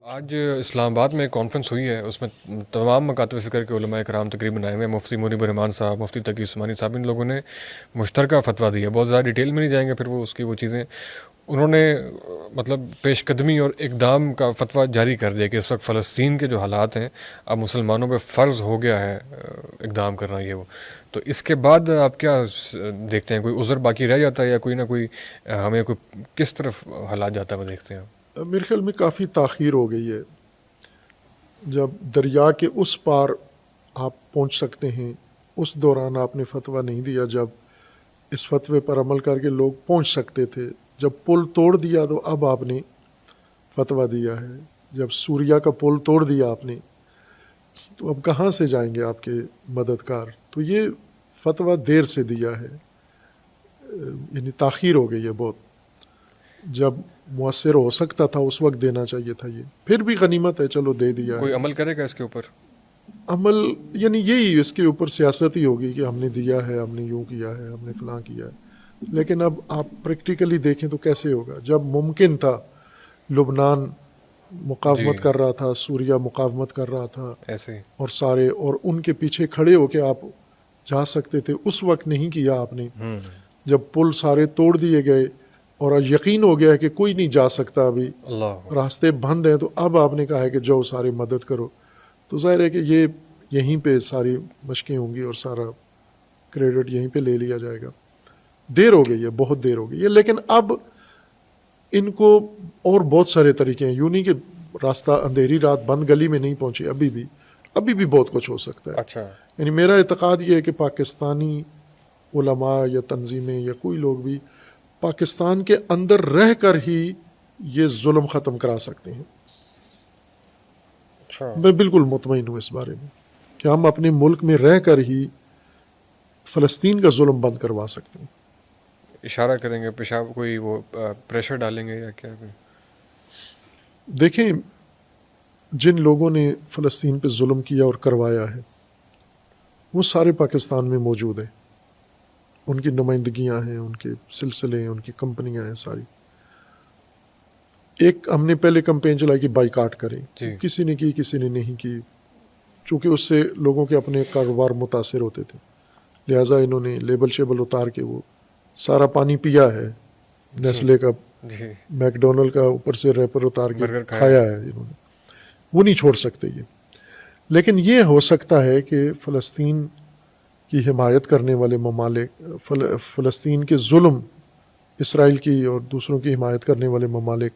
آج اسلام آباد میں ایک کانفرنس ہوئی ہے، اس میں تمام مکاتب فکر کے علماء کرام تقریباً آئے ہوئے ہیں، مفتی منیب الرحمان صاحب، مفتی تقی عثمانی صاحب، ان لوگوں نے مشترکہ فتویٰ دیا. بہت زیادہ ڈیٹیل میں نہیں جائیں گے، پھر وہ اس کی وہ چیزیں انہوں نے مطلب پیش قدمی اور اقدام کا فتویٰ جاری کر دیا کہ اس وقت فلسطین کے جو حالات ہیں اب مسلمانوں پہ فرض ہو گیا ہے اقدام کرنا یہ وہ. تو اس کے بعد آپ کیا دیکھتے ہیں؟ کوئی عذر باقی رہ جاتا ہے یا کوئی نہ کوئی ہمیں کوئی کس طرف حالات جاتا ہے وہ دیکھتے ہیں؟ میرے خیال میں کافی تاخیر ہو گئی ہے. جب دریا کے اس پار آپ پہنچ سکتے ہیں اس دوران آپ نے فتویٰ نہیں دیا. جب اس فتوے پر عمل کر کے لوگ پہنچ سکتے تھے، جب پل توڑ دیا تو اب آپ نے فتویٰ دیا ہے. جب سوریا کا پل توڑ دیا آپ نے تو اب کہاں سے جائیں گے آپ کے مددگار؟ تو یہ فتویٰ دیر سے دیا ہے، یعنی تاخیر ہو گئی ہے بہت. جب مؤثر ہو سکتا تھا اس وقت دینا چاہیے تھا. یہ پھر بھی غنیمت ہے، چلو دے دیا ہے. کوئی عمل کرے گا اس کے اوپر؟ عمل یعنی یہی اس کے اوپر سیاست ہی ہوگی کہ ہم نے دیا ہے، ہم نے یوں کیا ہے، ہم نے فلاں کیا ہے. لیکن اب آپ پریکٹیکلی دیکھیں تو کیسے ہوگا؟ جب ممکن تھا لبنان مقاومت کر رہا تھا، سوریا مقاومت کر رہا تھا، ایسے ہی اور سارے اور ان کے پیچھے کھڑے ہو کے آپ جا سکتے تھے، اس وقت نہیں کیا آپ نے. جب پل سارے توڑ دیے گئے اور یقین ہو گیا ہے کہ کوئی نہیں جا سکتا، ابھی اللہ راستے بند ہیں، تو اب آپ نے کہا ہے کہ جاؤ سارے مدد کرو. تو ظاہر ہے کہ یہ یہیں پہ ساری مشقیں ہوں گی اور سارا کریڈٹ یہیں پہ لے لیا جائے گا. دیر ہو گئی ہے، بہت دیر ہو گئی ہے. لیکن اب ان کو اور بہت سارے طریقے ہیں. یوں نہیں کہ راستہ اندھیری رات بند گلی میں نہیں پہنچے، ابھی بھی بہت کچھ ہو سکتا ہے. اچھا یعنی میرا اعتقاد یہ ہے کہ پاکستانی علماء یا تنظیمیں یا کوئی لوگ بھی پاکستان کے اندر رہ کر ہی یہ ظلم ختم کرا سکتے ہیں. اچھا میں بالکل مطمئن ہوں اس بارے میں کہ ہم اپنے ملک میں رہ کر ہی فلسطین کا ظلم بند کروا سکتے ہیں. اشارہ کریں گے پیشاب کوئی وہ پریشر ڈالیں گے یا کیا؟ دیکھیں، جن لوگوں نے فلسطین پہ ظلم کیا اور کروایا ہے وہ سارے پاکستان میں موجود ہیں. ان کی نمائندگیاں ہیں، ان کے سلسلے ہیں، ان کی کمپنیاں ہیں ساری. ایک ہم نے پہلے کمپین چلائی کہ بائیکاٹ کریں. کسی نے کی، کسی نے نہیں کی، چونکہ اس سے لوگوں کے اپنے کاروبار متاثر ہوتے تھے. لہٰذا انہوں نے لیبل شیبل اتار کے وہ سارا پانی پیا ہے. نیسلے کا، میک ڈونلڈ کا اوپر سے ریپر اتار کے کھایا ہے انہوں نے. وہ نہیں چھوڑ سکتے یہ. لیکن یہ ہو سکتا ہے کہ فلسطین کی حمایت کرنے والے ممالک، فلسطین کے ظلم، اسرائیل کی اور دوسروں کی حمایت کرنے والے ممالک